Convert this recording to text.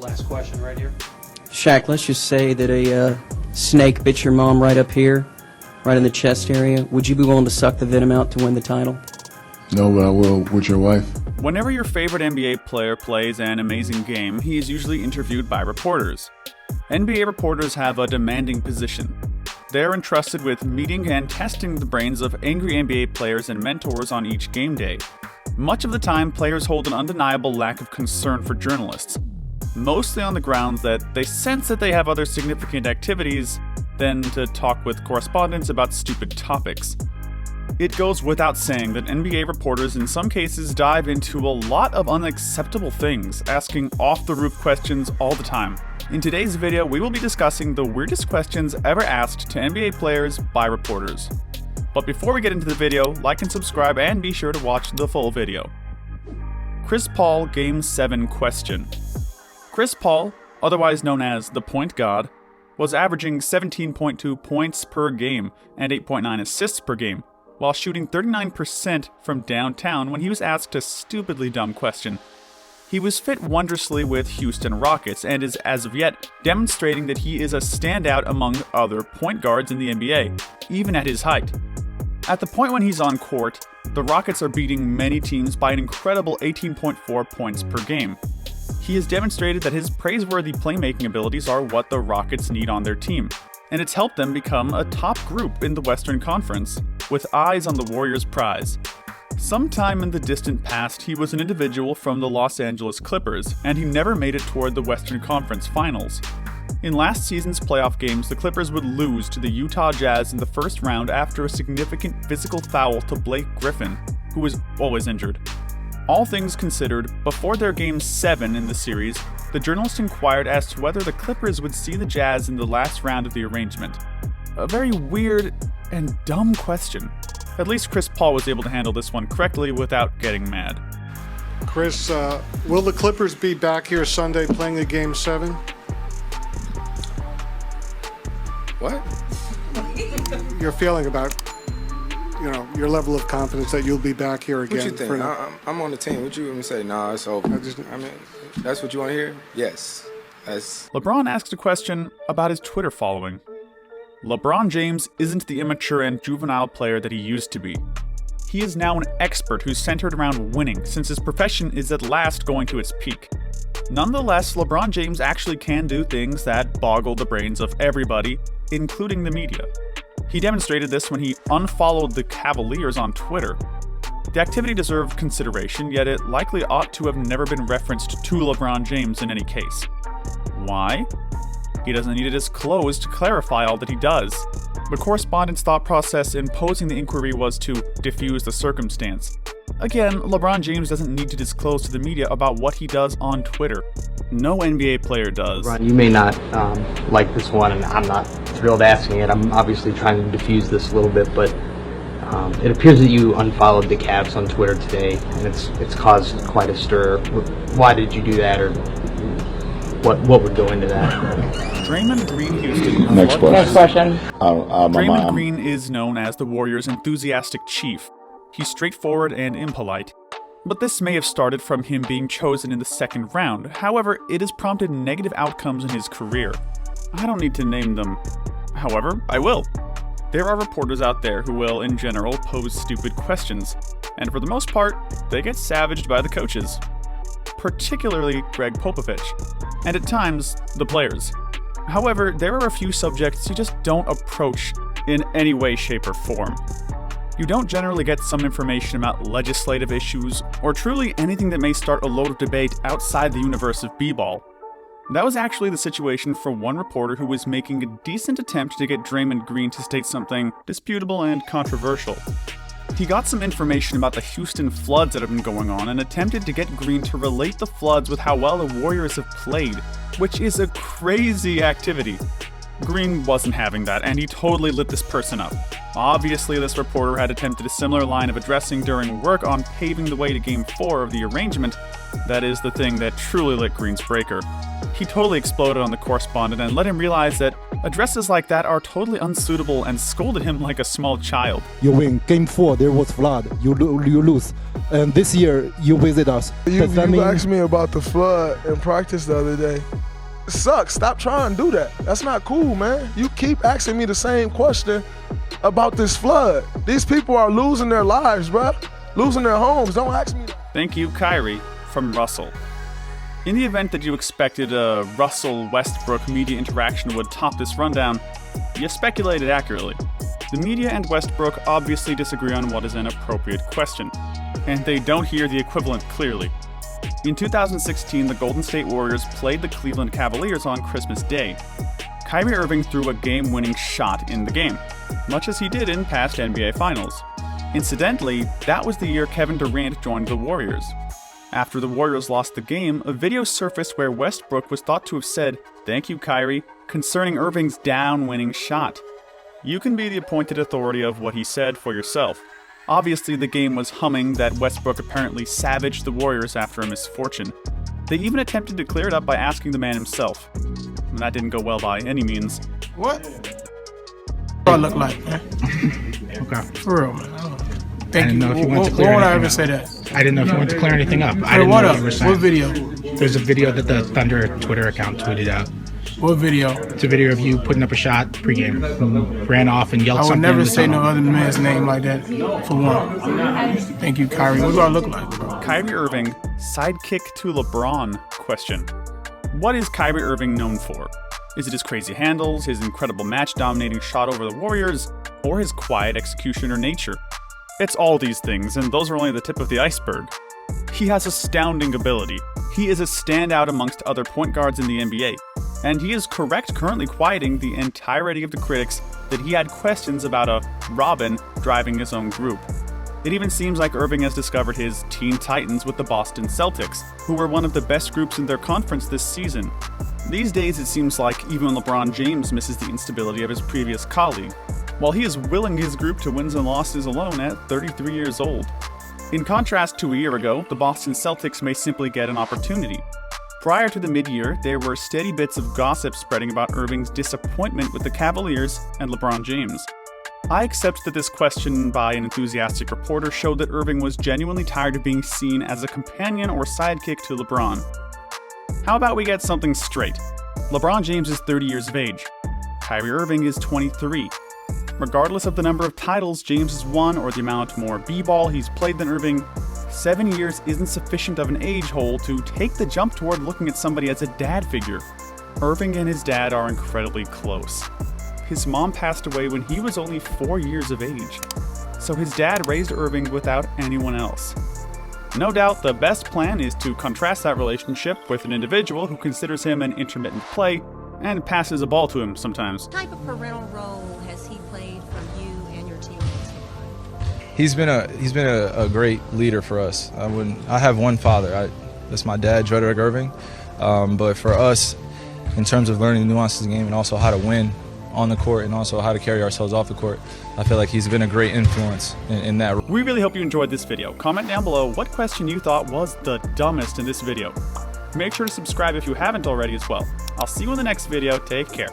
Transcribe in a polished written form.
last question right here. Shaq, let's just say that a snake bit your mom right up here, right in the chest area. Would you be willing to suck the venom out to win the title? No, but I will with your wife. Whenever your favorite NBA player plays an amazing game, he is usually interviewed by reporters. NBA reporters have a demanding position. They're entrusted with meeting and testing the brains of angry NBA players and mentors on each game day. Much of the time, players hold an undeniable lack of concern for journalists, mostly on the grounds that they sense that they have other significant activities than to talk with correspondents about stupid topics. It goes without saying that NBA reporters in some cases dive into a lot of unacceptable things, asking off-the-roof questions all the time. In today's video, we will be discussing the weirdest questions ever asked to NBA players by reporters. But before we get into the video, like and subscribe and be sure to watch the full video. Chris Paul Game 7 question. Chris Paul, otherwise known as the Point God, was averaging 17.2 points per game and 8.9 assists per game, while shooting 39% from downtown when he was asked a stupidly dumb question. He was fit wondrously with Houston Rockets and is as of yet demonstrating that he is a standout among other point guards in the NBA, even at his height. At the point when he's on court, the Rockets are beating many teams by an incredible 18.4 points per game. He has demonstrated that his praiseworthy playmaking abilities are what the Rockets need on their team, and it's helped them become a top group in the Western Conference, with eyes on the Warriors' prize. Sometime in the distant past, he was an individual from the Los Angeles Clippers, and he never made it toward the Western Conference Finals. In last season's playoff games, the Clippers would lose to the Utah Jazz in the first round after a significant physical foul to Blake Griffin, who was always injured. All things considered, before their Game 7 in the series, the journalist inquired as to whether the Clippers would see the Jazz in the last round of the arrangement. A very weird and dumb question. At least Chris Paul was able to handle this one correctly without getting mad. Chris, will the Clippers be back here Sunday playing the Game 7? What? Your feeling about, your level of confidence that you'll be back here again. What you think? I'm on the team. What you want me to say? Nah, it's over. I mean, that's what you want to hear? Yes. LeBron asked a question about his Twitter following. LeBron James isn't the immature and juvenile player that he used to be. He is now an expert who's centered around winning, since his profession is at last going to its peak. Nonetheless, LeBron James actually can do things that boggle the brains of everybody, including the media. He demonstrated this when he unfollowed the Cavaliers on Twitter. The activity deserved consideration, yet it likely ought to have never been referenced to LeBron James in any case. Why? He doesn't need to disclose to clarify all that he does. The correspondent's thought process in posing the inquiry was to diffuse the circumstance. Again, LeBron James doesn't need to disclose to the media about what he does on Twitter. No NBA player does. Ron, you may not like this one, and I'm not thrilled asking it. I'm obviously trying to diffuse this a little bit, but it appears that you unfollowed the Cavs on Twitter today, and it's caused quite a stir. Why did you do that, or what would go into that? Draymond Green Houston. Next question. Draymond Green is known as the Warriors' enthusiastic chief. He's straightforward and impolite. But this may have started from him being chosen in the second round. However, it has prompted negative outcomes in his career. I don't need to name them. However, I will. There are reporters out there who will, in general, pose stupid questions. And for the most part, they get savaged by the coaches. Particularly Greg Popovich. And at times, the players. However, there are a few subjects you just don't approach in any way, shape, or form. You don't generally get some information about legislative issues, or truly anything that may start a load of debate outside the universe of b-ball. That was actually the situation for one reporter who was making a decent attempt to get Draymond Green to state something disputable and controversial. He got some information about the Houston floods that have been going on and attempted to get Green to relate the floods with how well the Warriors have played, which is a crazy activity. Green wasn't having that, and he totally lit this person up. Obviously, this reporter had attempted a similar line of addressing during work on paving the way to Game 4 of the arrangement. That is the thing that truly lit Green's breaker. He totally exploded on the correspondent and let him realize that Addresses like that are totally unsuitable and scolded him like a small child. You win. Game 4, there was flood. You lose. And this year, you visit us. You asked me about the flood in practice the other day. It sucks. Stop trying to do that. That's not cool, man. You keep asking me the same question about this flood. These people are losing their lives, bruh. Losing their homes. Don't ask me that. Thank you, Kyrie, from Russell. In the event that you expected a Russell-Westbrook media interaction would top this rundown, you speculated accurately. The media and Westbrook obviously disagree on what is an appropriate question, and they don't hear the equivalent clearly. In 2016, the Golden State Warriors played the Cleveland Cavaliers on Christmas Day. Kyrie Irving threw a game-winning shot in the game, much as he did in past NBA Finals. Incidentally, that was the year Kevin Durant joined the Warriors. After the Warriors lost the game, a video surfaced where Westbrook was thought to have said, "Thank you, Kyrie," concerning Irving's down-winning shot. You can be the appointed authority of what he said for yourself. Obviously, the game was humming that Westbrook apparently savaged the Warriors after a misfortune. They even attempted to clear it up by asking the man himself. That didn't go well by any means. What? What I look like, man? Okay. For real, man. Thank I didn't you. know if you wanted to clear Why would I anything ever up. say that? I didn't know if you wanted to clear anything up. I Hey, didn't what know up? what you were saying. What video? There's a video that the Thunder Twitter account tweeted out. What video? It's a video of you putting up a shot pregame, ran off and yelled I would something. never in the say no tunnel. other man's name like that, for one. Thank you, Kyrie. What do I look like, bro? Kyrie Irving, sidekick to LeBron? Question. What is Kyrie Irving known for? Is it his crazy handles, his incredible match-dominating shot over the Warriors, or his quiet executioner nature? It's all these things, and those are only the tip of the iceberg. He has astounding ability. He is a standout amongst other point guards in the NBA, and he is correct currently quieting the entirety of the critics that he had questions about a Robin driving his own group. It even seems like Irving has discovered his Teen Titans with the Boston Celtics, who were one of the best groups in their conference this season. These days it seems like even LeBron James misses the instability of his previous colleague, while he is willing his group to wins and losses alone at 33 years old. In contrast to a year ago, the Boston Celtics may simply get an opportunity. Prior to the mid-year, there were steady bits of gossip spreading about Irving's disappointment with the Cavaliers and LeBron James. I accept that this question by an enthusiastic reporter showed that Irving was genuinely tired of being seen as a companion or sidekick to LeBron. How about we get something straight? LeBron James is 30 years of age. Kyrie Irving is 23. Regardless of the number of titles James has won or the amount more b-ball he's played than Irving, 7 years isn't sufficient of an age hole to take the jump toward looking at somebody as a dad figure. Irving and his dad are incredibly close. His mom passed away when he was only 4 years of age, so his dad raised Irving without anyone else. No doubt the best plan is to contrast that relationship with an individual who considers him an intermittent play and passes a ball to him sometimes. What type of parental role has he played for you and your teammates? He's been a great leader for us. I have one father. That's my dad, Frederick Irving. But for us, in terms of learning the nuances of the game and also how to win on the court and also how to carry ourselves off the court, I feel like he's been a great influence in that. We really hope you enjoyed this video. Comment down below what question you thought was the dumbest in this video. Make sure to subscribe if you haven't already as well. I'll see you in the next video. Take care.